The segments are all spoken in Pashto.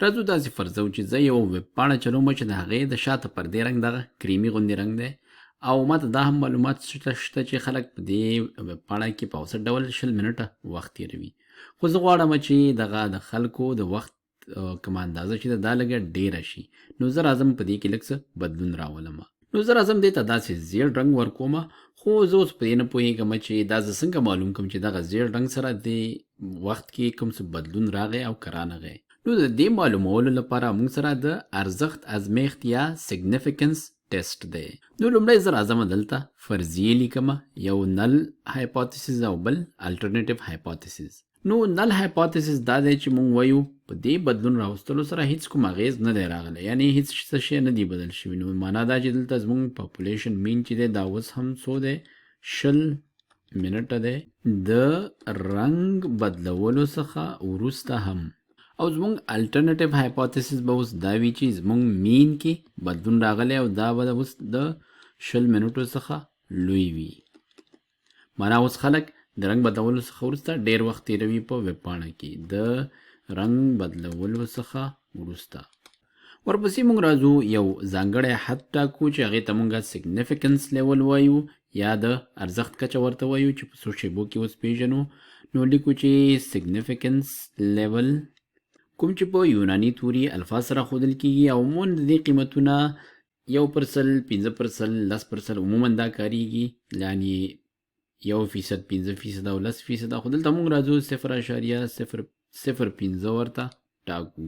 راځو داسې فرضو چې زه یو ویب پاڼه چلوم چې د هغې د شاته پردې رنګ دغه کریمي غوندې رنګ دی او ماته دا هم معلومات شته چې خلک په دې ویب پاڼه کې په اوسط ډول 20 منټه وخت تېروي. خو زه غواړم چې دغه د خلکو د وخت کومه اندازه چې دا لږه ډېره شي، نو زه راځم په دې کې لږ څه بدلون راولم. نو زه راځم دې ته داسې زیړ رنګ ورکوم، خو زه اوس په دې نه پوهېږم چې دا زه څنګه معلوم کړم چې دغه زیړ رنګ سره د وخت کې کوم څه بدلون راغی او که رانغی. نو د دې معلومولو لپاره موږ سره د ارزښت ازمیښت یا سیګنیفیکنس ټیسټ دی. نو لومړی زه راځم دلته فرضیې لیکم، یو نل هایپوتیسز او بل الټرنیټیو هایپوتیسز. نو نل هایپوتیسز دا دی چې موږ وایو په دې بدلون راوستلو سره هیڅ کوم اغیز نه دی راغلی، یعنی هیڅ څه شی نه دی بدل شوي. نو معنا دا چې دلته زموږ پاپولیشن مین چې دی دا اوس هم څو دی 20 منټه دی د رنګ بدلولو څخه وروسته هم. او زمونږ الټرنیټیو هایپوتیسز به اوس دا وي چې زمونږ مین کې بدلون راغلی او دا به اوس د 20 منټو څخه لوی وي. معنا اوس خلک د رنګ بدلولو څخه وروسته ډېر وخت تېروي په ویب پاڼه کې د رنګ بدلولو څخه وروسته. ورپسې موږ راځو یو ځانګړی حد ټاکو چې هغې ته موږ سیګنیفیکنس لیول وایو یا د ارزښت کچه ورته وایو چې په څو شیبو کې اوس پیژنو. نو لیکو چې سیګنیفیکنس لیول کوم چې په یوناني توري الفاظ سره ښودل کېږي او عموما د دې قیمتونه 1%، 5%، 10% عموما دا کاریږي، یعنې 1%، 5% او 10%. خو دلته موږ راځو 0.005 ورته ټاکو.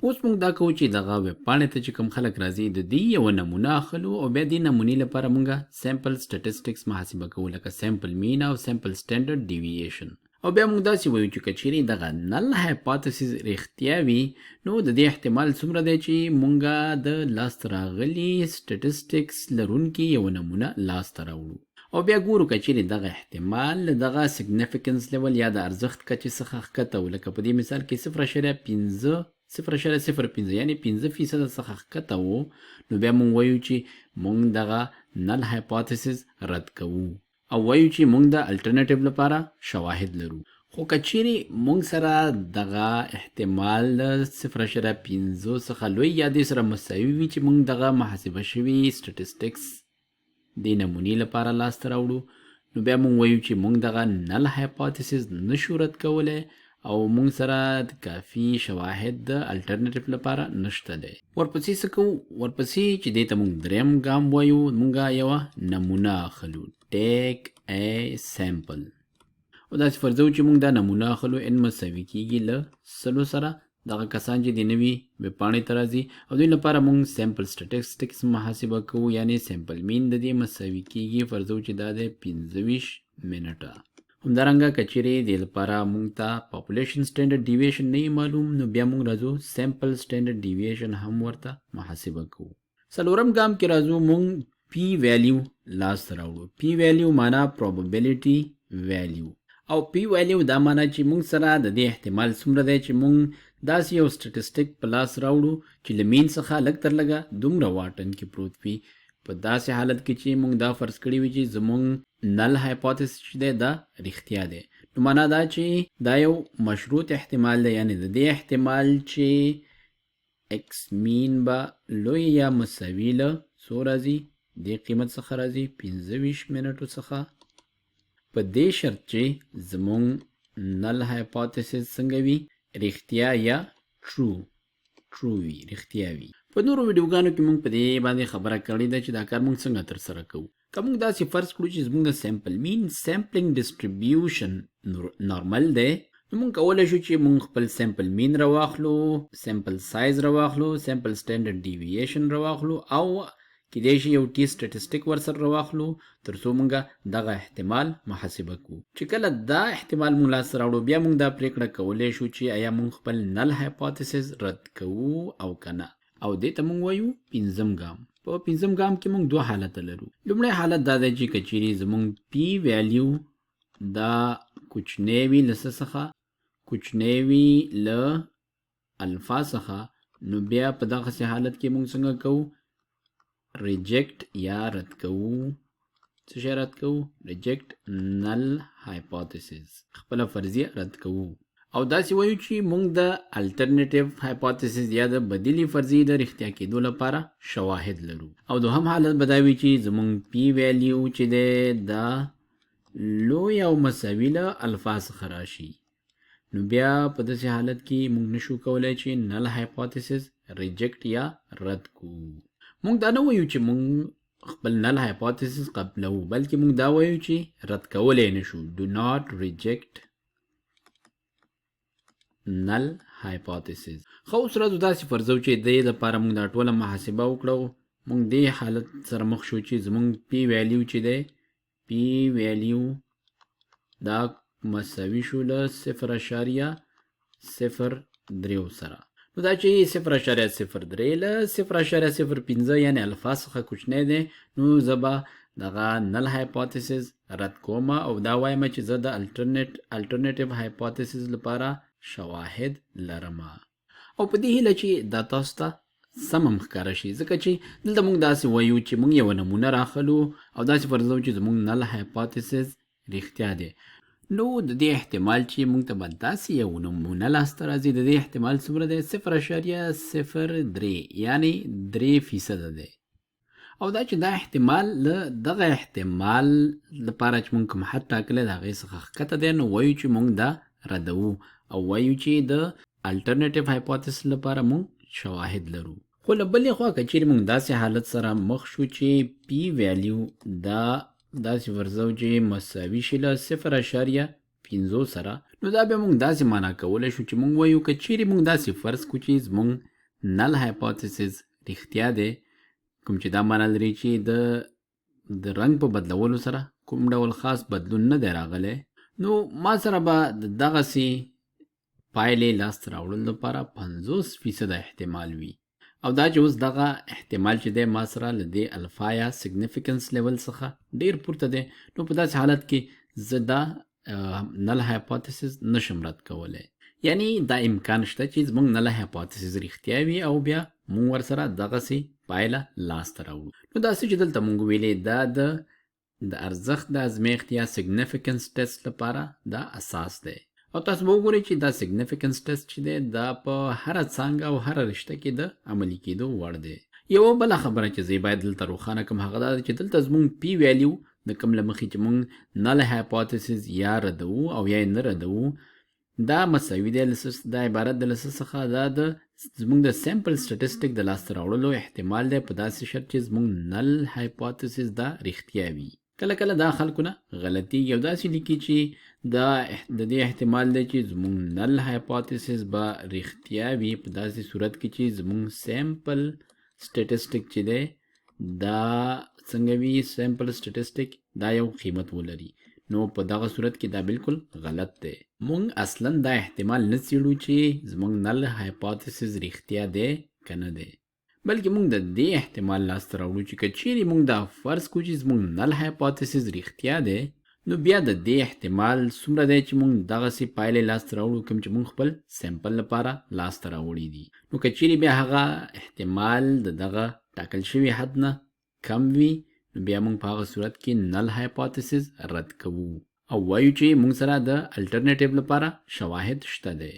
اوس موږ دا کوو چې دغه ویب پاڼې ته چې کوم خلک راځي د دې یو نمونه اخلو او بیا دې نمونې لپاره موږ سیمپل سټیټسټکس محاسبه کوو، لکه سیمپل مین او سیمپل سټینډرډ ډیوییشن. او بیا موږ داسې وایو چې که چیرې دغه نل هایپوتیسز رښتیا وي نو د دې احتمال څومره دی چې موږ د لاسته راغلي سټیټسټکس لرونکي یو نمونه لاسته راوړو. او بیا ګورو که چیرې دغه احتمال دغه سیګنیفیکنس لیول یا د ارزښت کچې څخه ښکته و، لکه په دې مثال کې 0.05 یعنې 5% څخه ښکته و، نو بیا موږ وایو چې موږ دغه نل هایپوتیسز رد کوو او وایو چې موږ د الټرنیټیو لپاره شواهد لرو. خو که چیرې موږ سره دغه احتمال د 0.5 څخه لوی یا دې سره مساوي وي چې موږ دغه محاسبه شوي سټیټسټکس د نمونې لپاره لاسته راوړو، نو بیا موږ وایو چې موږ دغه نل هایپوتیسز نشو رد کولی او موږ سره د کافي شواهد د الټرنیټیو لپاره نشته دی. ورپسې څه کوو؟ ورپسې چې دې ته موږ دریم ګام وایو، موږ یوه نمونه اخلو، ټیک ا سیمپل. او داسې فرضو چې موږ دا نمونه اخلو n مساوي کېږي له 100 سره. دغه کسان چې د نوي ویب پاڼې ته راځي او دوی لپاره موږ سیمپل سټیټسټکس محاسبه کوو، یعنې سیمپل مین د دې مساوي کېږي فرضو چې دا دی 25 منټه. همدارنګه که چیرې دې لپاره موږ ته پاپولیشن سټینډرډ ډیویشن نه معلوم، نو بیا موږ راځو سیمپل سټینډرډ ډیویشن هم ورته محاسبه کوو. څلورم ګام کې راځو موږ پی ویلیو لاسته راوړو. پی ویلیو معنا پروبابیلیټي ویلیو، او پی ویلیو دا معنا چې موږ سره د دې احتمال څومره دی چې موږ داسې یو سټیټسټک په لاس راوړو چې له مین څخه لږ تر لږه دومره واټن کې پروت وي، په داسې حالت کې چې موږ دا فرض کړی وي چې زموږ نل هایپوتیسز چې دی دا رښتیا دی. نو معنا دا چې دا یو مشروط احتمال دی، یعنې د دې احتمال چې ایکس مین به لوی یا مساوي له څو راځي دې قیمت څخه راځي 25 منټو څخه، په دې شرط چې زموږ نل هایپوتیسز څنګه وي، رښتیا یا ټرو وي، رښتیا وي. په نورو ویډیوګانو کې موږ په دې باندې خبره کړې ده چې دا کار موږ څنګه ترسره کوو. که موږ داسې فرض کړو چې زموږ د سیمپل مین سیمپلینګ ډسټریبیوشن نارمل دی، نو موږ کولی شو چې موږ خپل سیمپل مین راواخلو، سیمپل سایز راواخلو، سیمپل سټینډرډ ډیوییشن راواخلو او کېدای شي یو ټي سټیټسټک ورسره راواخلو تر څو موږ دغه احتمال محاسبه کوو. چې کله دا احتمال موږ لاسته راوړو بیا موږ دا پرېکړه کولی شو چې آیا موږ خپل نل هایپوتیسز رد کوو او که نه. او دې ته موږ وایو پنځم ګام. په پنځم ګام کې موږ دوه حالته لرو. لومړی حالت دا دی چې که چیرې زموږ پی ویلیو دا کوچنی وي له څه څخه، کوچنی وي له الفا څخه، نو بیا په دغسې حالت کې موږ څنګه کوو؟ ریجیکټ یا رد کوو. څه شی رد کوو؟ ریجیکټ نل هایپوتیسز، خپله فرضیه رد کوو. او داسې وایو چې موږ د الټرنیټیو هایپوتیسز یا د بدیلي فرضیې د رښتیا کېدو لپاره شواهد لرو. او دوهم حالت به دا وي چې زموږ پی ویلیو چې دی دا لوی او مساوي له الفا څخه راشي. نو بیا په داسې حالت کې موږ نشو کولی چې نل هایپوتیسز ریجکټ یا رد کو. موږ دا نه وایو چې موږ خپل نل هایپوتیسز قبلو، بلکې موږ دا وایو چې رد کولی نشو. do not reject null hypothesis. خو اوس راځو داسې فرضو چې د دې لپاره موږ دا ټوله محاسبه وکړو. موږ دې حالت سره مخ شو چې زموږ پی ویلیو چې دی پی ویلیو دا مساوي شو له 0.03 سره. نو دا چې 0.03 له 0.05 یعنی الفا څخه کوچنی دی، نو زه به دغه نل هایپوتیسز رد کوم او دا وایم چې زه د الټرنیټیو هایپوتیسز لپاره شواهد لرم. او په دې هیله چې دا تاسو ته سم ښکاره شي، ځکه چې دلته موږ داسې وایو چې موږ یو نمونه راخلو او داسې فرضو چې زموږ نل هایپوتیسز رښتیا دی. نو د دې احتمال چې موږ ته به داسې یو نمونه لاسته راځي، د دې احتمال څومره دی؟ 0.03 یعنی 3% دی. او دا چې دا احتمال له دغه احتمال لپاره چې موږ کوم حد ټاکلی د هغې څخه ښکته دی، نو وایو چې موږ دا ردوو او وایو چې د الټرنیټیو هایپوتیسس لپاره موږ شواهد لرو. خو له بلې خوا که چیرې موږ داسې حالت سره مخ شو چې پی ویلیو دا داسې فرضو چې مساوي شي له 0.5 سره، نو دا بیا موږ داسې معنا کولی شو چې موږ وایو که چیرې موږ داسې فرض کړو چې زموږ نل هایپوتیسز رښتیا دی، کوم چې دا معنا لري چې د رنګ په بدلولو سره کوم ډول خاص بدلون نه دی راغلی، نو ما سره به دغسې پایلې لاسته راوړلو لپاره 50% احتمال وي. او دا چې اوس دغه احتمال چې دی ما سره له دې الفا یا سیګنیفیکنس لیول څخه ډیر پورته دی، نو په داسې حالت کې زه دا نل هایپوتیسز نشم رد کولی. یعنی دا امکان شته چې زموږ نل هایپوتیسز رښتیا وي او بیا موږ ورسره دغسې پایله لاسته راوړو. نو داسې چې دلته موږ ویلې دا د ارزښت د ازمیښت یا سیګنیفیکنس ټیسټ لپاره دا اساس دی. او تاسو به وګورئ چې دا سیګنیفیکنس ټیسټ چې دی دا په هره څانګه او هره رشته کې د عملي کېدو وړ دی. یوه بله خبره چې زه باید دلته روښانه کړم هغه دا ده چې دلته زموږ پی ویلیو د کوم له مخې چې موږ نل هایپوتیسز یا ردوو او یا یې نه ردوو، دا مساوي دی دا عبارت د له څه څخه دا د زموږ د سیمپل سټټسټیک د لاسته راوړلو احتمال دی په داسې شرط چې زموږ نل هایپوتیسز دا رښتیا وي. کله کله دا خلکو نه غلطیږي او داسې لیکي چې دا د دې احتمال دی چې زموږ نل هایپوتیسز به رښتیا وي په داسې صورت کې چې زموږ سیمپل سټټسټیک چې دی دا څنګه وي، سیمپل سټټسټیک دا یو قیمت ولري. نو په دغه صورت کې دا بالکل غلط دی. موږ اصلا دا احتمال نه څېړو چې زموږ نل هایپوتیسز رښتیا دی که نه دی، بلکې موږ د دې احتمال لاسته راوړو چې که چیرې موږ دا فرض کړو چې زموږ نل هایپوتیسز رښتیا دی، نو بیا د دې احتمال څومره دی چې موږ دغسې پایلې لاسته راوړو کوم چې موږ خپل سیمپل لپاره لاسته راوړي دي. نو که چیرې بیا هغه احتمال د دغه ټاکل شوي حد نه کم وي، نو بیا موږ په هغه صورت کې نل هایپوتیسز رد کوو او وایو چې موږ سره د الټرنیټیو لپاره شواهد شته دی.